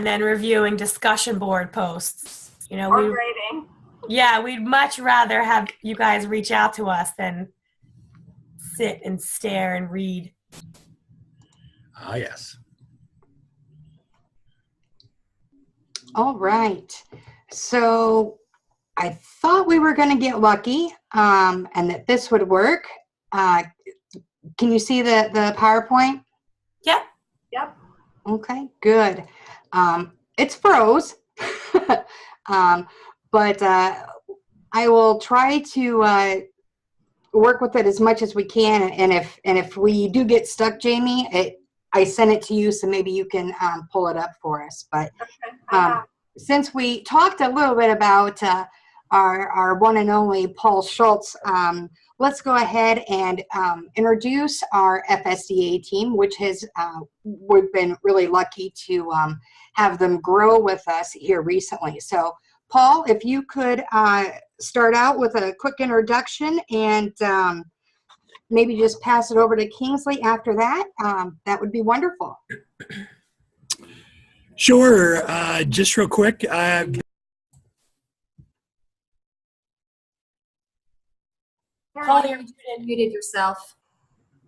and then reviewing discussion board posts. Or grading. Yeah, we'd much rather have you guys reach out to us than sit and stare and read. Ah, yes. All right. So I thought we were going to get lucky and that this would work. Can you see the PowerPoint? Yep. Yep. Okay, good. It's froze, but I will try to work with it as much as we can. And if we do get stuck, Jamie, I sent it to you, so maybe you can pull it up for us. But since we talked a little bit about our one and only Paul Schultz, let's go ahead and introduce our FSDA team, which has we've been really lucky to have them grow with us here recently. So, Paul, if you could start out with a quick introduction and maybe just pass it over to Kingsley after that, that would be wonderful. Sure. Just real quick. Paul, you muted yourself.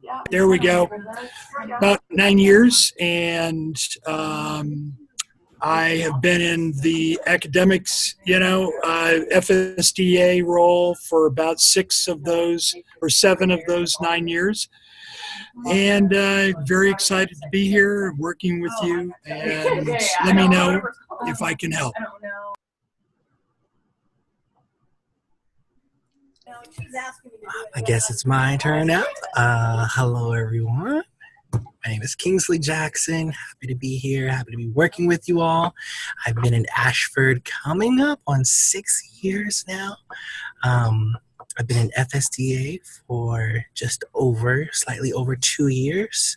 Yeah. There we go. About 9 years, and I have been in the academics, FSDA role for about 6 of those or 7 of those 9 years. And very excited to be here working with you, and let me know if I can help. I guess it's my turn now. Hello, everyone. My name is Kingsley Jackson. Happy to be here. Happy to be working with you all. I've been in Ashford coming up on 6 years now. I've been in FSDA for just slightly over 2 years.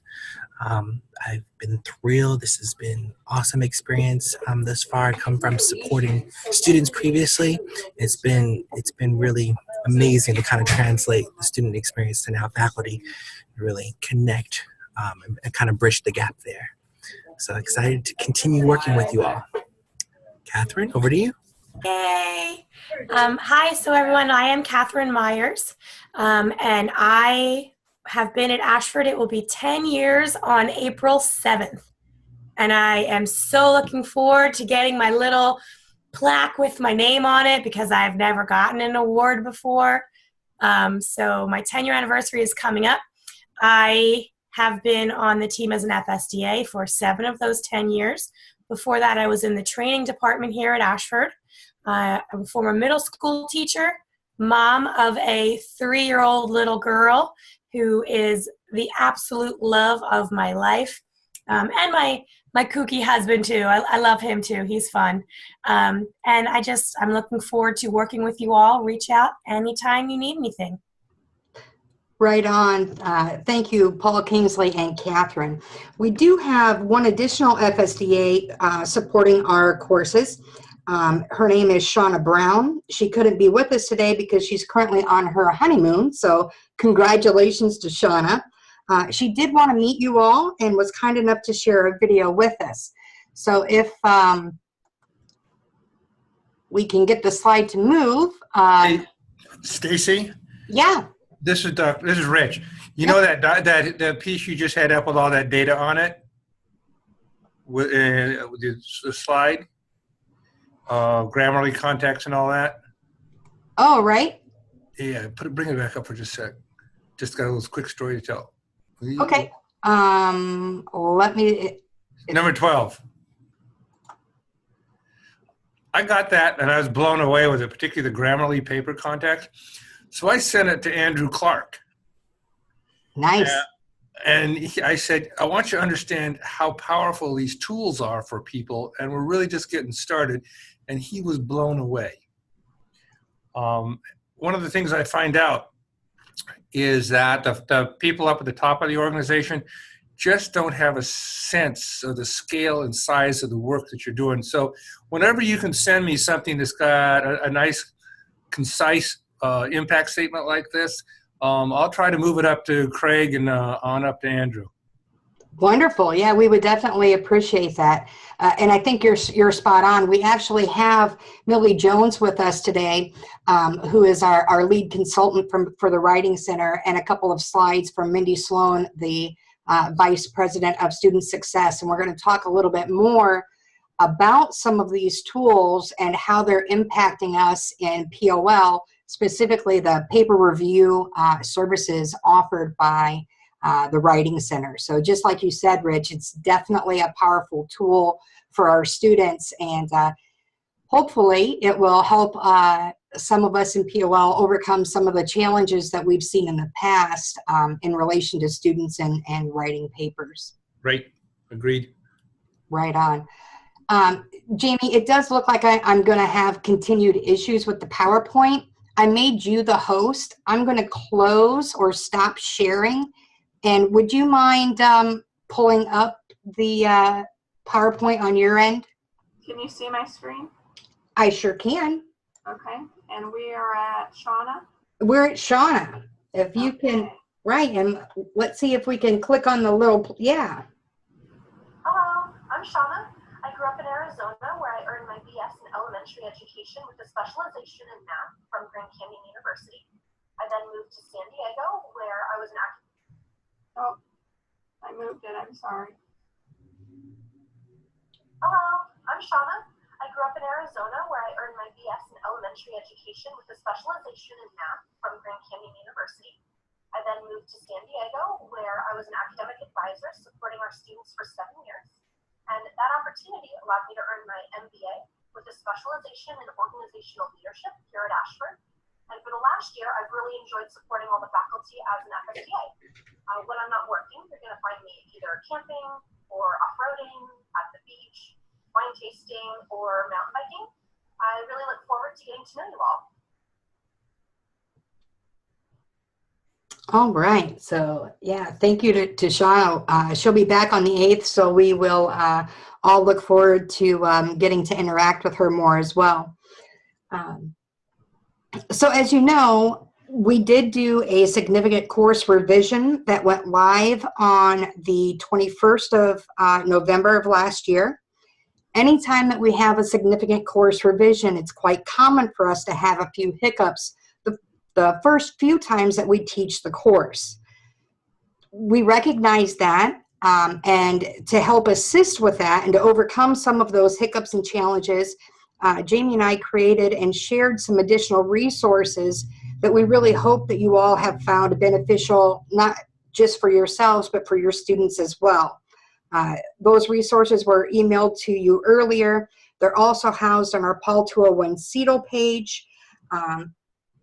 I've been thrilled. This has been awesome experience thus far. I come from supporting students previously. It's been really amazing to kind of translate the student experience to now faculty, really connect and kind of bridge the gap there. So excited to continue working with you all. Catherine, over to you. Yay. Hi, so everyone, I am Catherine Myers, and I have been at Ashford. It will be 10 years on April 7th, and I am so looking forward to getting my little plaque with my name on it because I've never gotten an award before. So my 10-year anniversary is coming up. I have been on the team as an FSDA for 7 of those 10 years. Before that, I was in the training department here at Ashford. I'm a former middle school teacher, mom of a 3-year-old little girl who is the absolute love of my life, and my kooky husband too. I love him too. He's fun. And I'm looking forward to working with you all. Reach out anytime you need anything. Right on. Thank you, Paul, Kingsley, and Catherine. We do have one additional FSDA supporting our courses. Her name is Shauna Brown. She couldn't be with us today because she's currently on her honeymoon, so congratulations to Shauna. She did want to meet you all and was kind enough to share a video with us. So if we can get the slide to move. Hey, Stacy? Yeah. This is Rich. You know that piece you just had up with all that data on it? With the slide? Grammarly context and all that? Oh, right. Yeah, bring it back up for just a sec. Just got a little quick story to tell. Okay. Let me. Number 12. I got that, and I was blown away with it, particularly the Grammarly paper context. So I sent it to Andrew Clark. Nice. I said, I want you to understand how powerful these tools are for people, and we're really just getting started. And he was blown away. One of the things I find out is that the people up at the top of the organization just don't have a sense of the scale and size of the work that you're doing. So whenever you can send me something that's got a nice, concise impact statement like this, I'll try to move it up to Craig and on up to Andrew. Wonderful. Yeah, we would definitely appreciate that. And I think you're spot on. We actually have Millie Jones with us today, who is our lead consultant for the Writing Center, and a couple of slides from Mindy Sloan, the Vice President of Student Success. And we're going to talk a little bit more about some of these tools and how they're impacting us in POL, specifically the paper review services offered by the Writing Center. So just like you said, Rich, it's definitely a powerful tool for our students, and hopefully it will help some of us in POL overcome some of the challenges that we've seen in the past in relation to students and writing papers. Right. Agreed. Right on. Jamie, it does look like I'm going to have continued issues with the PowerPoint. I made you the host. I'm going to close or stop sharing. And would you mind pulling up the PowerPoint on your end? Can you see my screen? I sure can. Okay. And we are at Shauna. We're at Shauna. If you can, right, and let's see if we can click on the little, yeah. Hello, I'm Shauna. I grew up in Arizona where I earned my BS in elementary education with a specialization in math from Grand Canyon University. I then moved to San Diego where I was an active. Oh, I moved it. I'm sorry. Hello, I'm Shauna. I grew up in Arizona where I earned my BS in elementary education with a specialization in math from Grand Canyon University. I then moved to San Diego where I was an academic advisor supporting our students for 7 years. And that opportunity allowed me to earn my MBA with a specialization in organizational leadership here at Ashford. And for the last year, I've really enjoyed supporting all the faculty as an FSTA. When I'm not working, you're going to find me either camping or off-roading, at the beach, wine tasting, or mountain biking. I really look forward to getting to know you all. All right. So, yeah, thank you to Shauna. She'll be back on the 8th, so we will all look forward to getting to interact with her more as well. So as you know, we did do a significant course revision that went live on the 21st of November of last year. Anytime that we have a significant course revision, it's quite common for us to have a few hiccups the first few times that we teach the course. We recognize that, and to help assist with that and to overcome some of those hiccups and challenges, Jamie and I created and shared some additional resources that we really hope that you all have found beneficial, not just for yourselves, but for your students as well. Those resources were emailed to you earlier. They're also housed on our Paul 201 CETL page.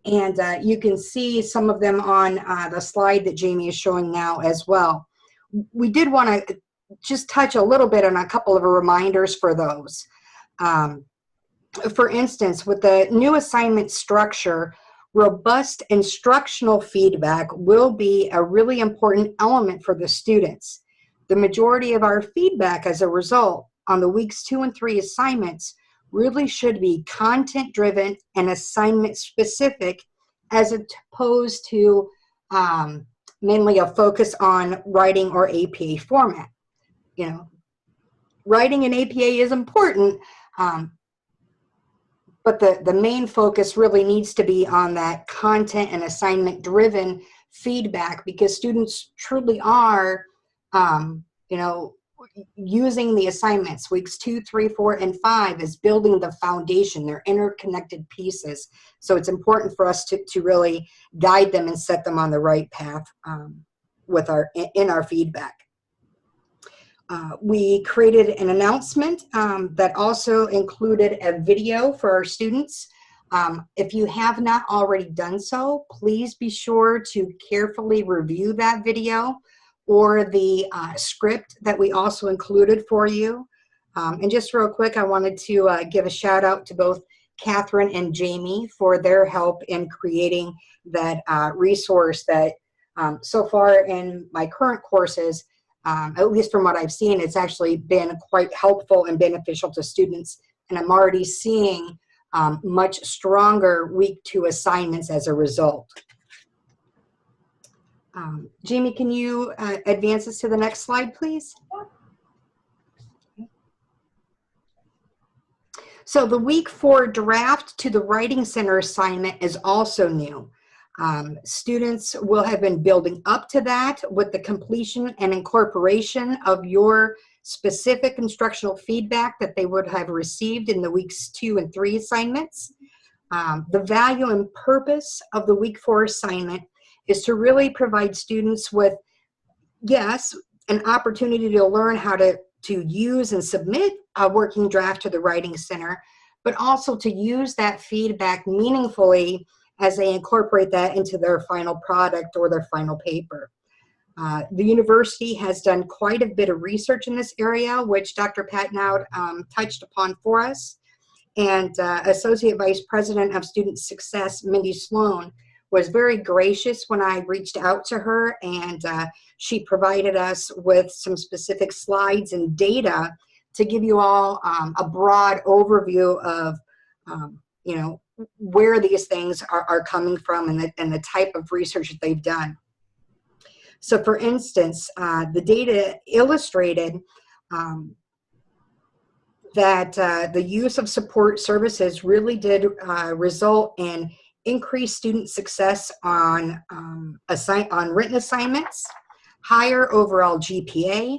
And you can see some of them on the slide that Jamie is showing now as well. We did want to just touch a little bit on a couple of reminders for those. For instance, with the new assignment structure, robust instructional feedback will be a really important element for the students. The majority of our feedback as a result on the weeks 2 and 3 assignments really should be content driven and assignment specific, as opposed to mainly a focus on writing or APA format. You know, writing in APA is important, but the main focus really needs to be on that content and assignment driven feedback, because students truly are, you know, using the assignments weeks 2, 3, 4, and 5 is building the foundation. They're interconnected pieces. So it's important for us to really guide them and set them on the right path with in our feedback. We created an announcement that also included a video for our students. If you have not already done so, please be sure to carefully review that video or the script that we also included for you. And just real quick, I wanted to give a shout out to both Catherine and Jamie for their help in creating that resource that so far in my current courses, at least from what I've seen, it's actually been quite helpful and beneficial to students. And I'm already seeing much stronger week 2 assignments as a result. Jamie, can you advance us to the next slide, please? So the week 4 draft to the Writing Center assignment is also new. Students will have been building up to that with the completion and incorporation of your specific instructional feedback that they would have received in the weeks 2 and 3 assignments. The value and purpose of the week 4 assignment is to really provide students with, yes, an opportunity to learn how to use and submit a working draft to the Writing Center, but also to use that feedback meaningfully as they incorporate that into their final product or their final paper. The university has done quite a bit of research in this area, which Dr. Patnaud touched upon for us. And Associate Vice President of Student Success, Mindy Sloan, was very gracious when I reached out to her, and she provided us with some specific slides and data to give you all a broad overview of, you know, where these things are coming from and the type of research that they've done. So for instance, the data illustrated that the use of support services really did result in increased student success on written assignments, higher overall GPA,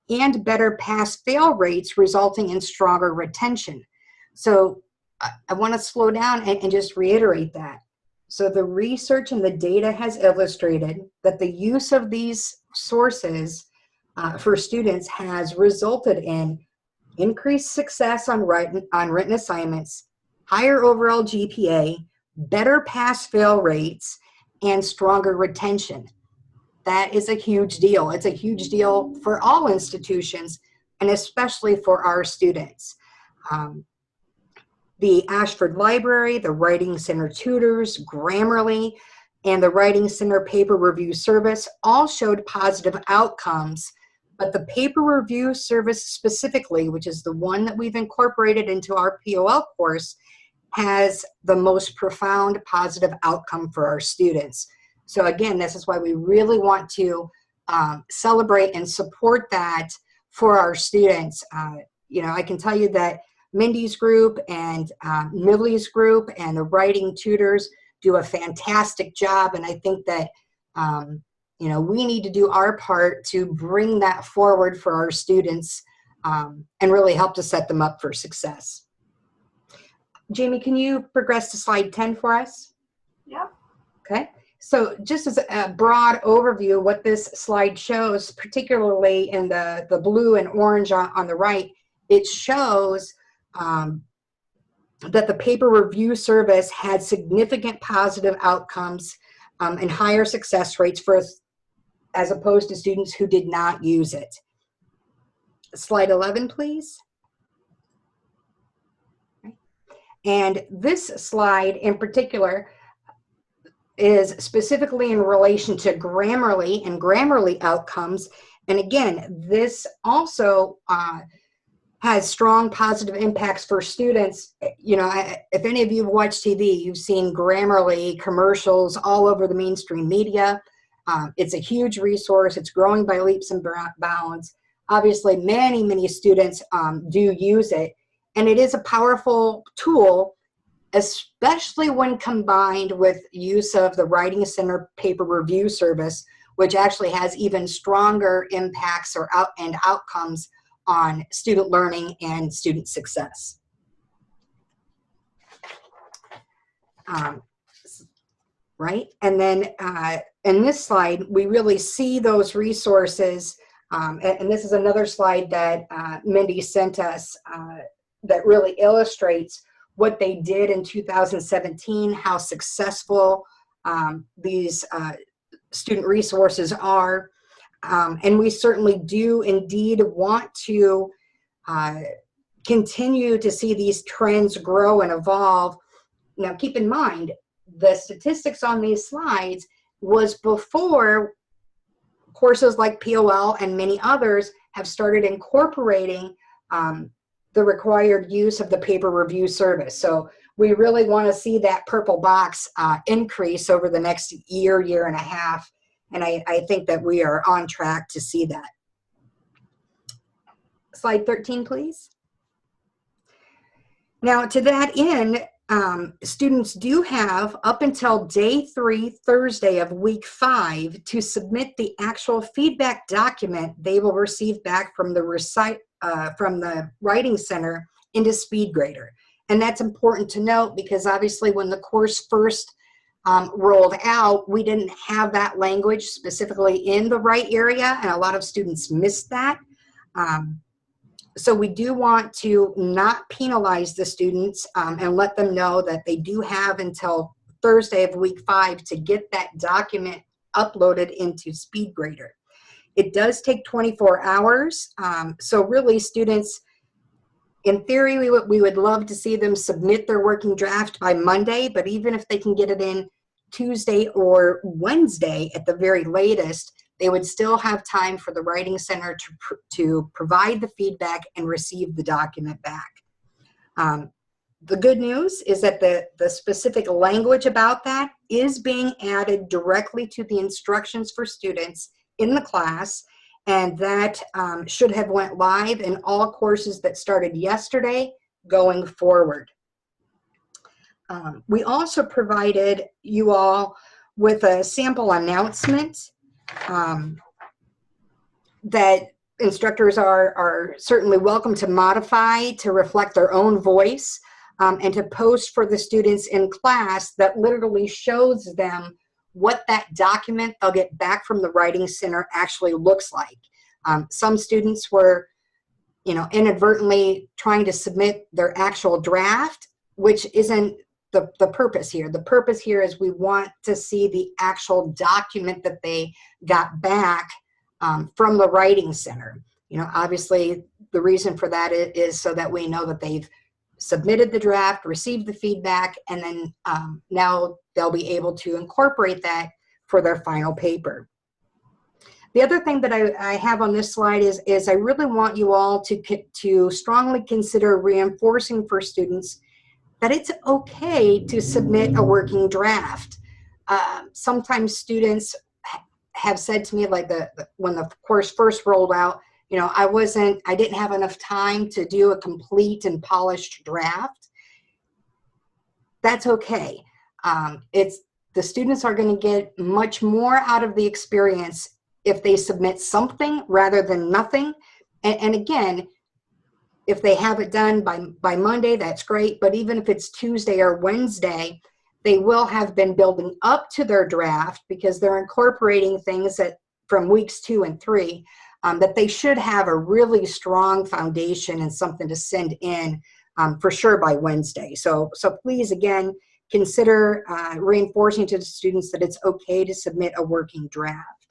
and better pass-fail rates, resulting in stronger retention. So I want to slow down and just reiterate that. So the research and the data has illustrated that the use of these sources for students has resulted in increased success on written assignments, higher overall GPA, better pass-fail rates, and stronger retention. That is a huge deal. It's a huge deal for all institutions, and especially for our students. The Ashford Library, the Writing Center tutors, Grammarly, and the Writing Center paper review service all showed positive outcomes, but the paper review service specifically, which is the one that we've incorporated into our POL course, has the most profound positive outcome for our students. So again, this is why we really want to celebrate and support that for our students. You know, I can tell you that Mindy's group and Millie's group and the writing tutors do a fantastic job, and I think that you know, we need to do our part to bring that forward for our students and really help to set them up for success. Jamie, can you progress to slide 10 for us? Yep. Okay. So just as a broad overview, what this slide shows, particularly in the blue and orange on the right, it shows that the paper review service had significant positive outcomes and higher success rates as opposed to students who did not use it. Slide 11, please. And this slide in particular is specifically in relation to Grammarly and Grammarly outcomes. And again, this also has strong positive impacts for students. You know, if any of you have watched TV, you've seen Grammarly commercials all over the mainstream media. It's a huge resource. It's growing by leaps and bounds. Obviously, many, many students do use it. And it is a powerful tool, especially when combined with use of the Writing Center paper review service, which actually has even stronger impacts and outcomes on student learning and student success. Right? And then in this slide, we really see those resources. And this is another slide that Mindy sent us that really illustrates what they did in 2017, how successful these student resources are. And we certainly do indeed want to continue to see these trends grow and evolve. Now, keep in mind, the statistics on these slides was before courses like POL and many others have started incorporating the required use of the paper review service. So we really want to see that purple box increase over the next year, year and a half. And I think that we are on track to see that. Slide 13, please. Now, to that end, students do have up until day 3, Thursday of week 5, to submit the actual feedback document they will receive back from the Writing Center into SpeedGrader. And that's important to note because obviously when the course first rolled out, we didn't have that language specifically in the right area, and a lot of students missed that. So we do want to not penalize the students and let them know that they do have until Thursday of week 5 to get that document uploaded into SpeedGrader. It does take 24 hours. So really students, in theory, we would love to see them submit their working draft by Monday, but even if they can get it in Tuesday or Wednesday at the very latest, they would still have time for the Writing Center to provide the feedback and receive the document back. The good news is that the specific language about that is being added directly to the instructions for students in the class, and that should have went live in all courses that started yesterday going forward. We also provided you all with a sample announcement that instructors are certainly welcome to modify to reflect their own voice and to post for the students in class that literally shows them what that document they'll get back from the Writing Center actually looks like. Some students were, inadvertently trying to submit their actual draft, which isn't the purpose here. The purpose here is we want to see the actual document that they got back from the Writing Center. Obviously the reason for that is so that we know that they've submitted the draft, received the feedback, and then now they'll be able to incorporate that for their final paper. The other thing that I have on this slide is I really want you all to strongly consider reinforcing for students that it's okay to submit a working draft. Sometimes students have said to me, like when the course first rolled out, I didn't have enough time to do a complete and polished draft. That's okay. The students are going to get much more out of the experience if they submit something rather than nothing. And again, if they have it done by Monday, that's great. But even if it's Tuesday or Wednesday, they will have been building up to their draft because they're incorporating things from weeks 2 and 3 that they should have a really strong foundation and something to send in for sure by Wednesday. So please, again, consider reinforcing to the students that it's okay to submit a working draft.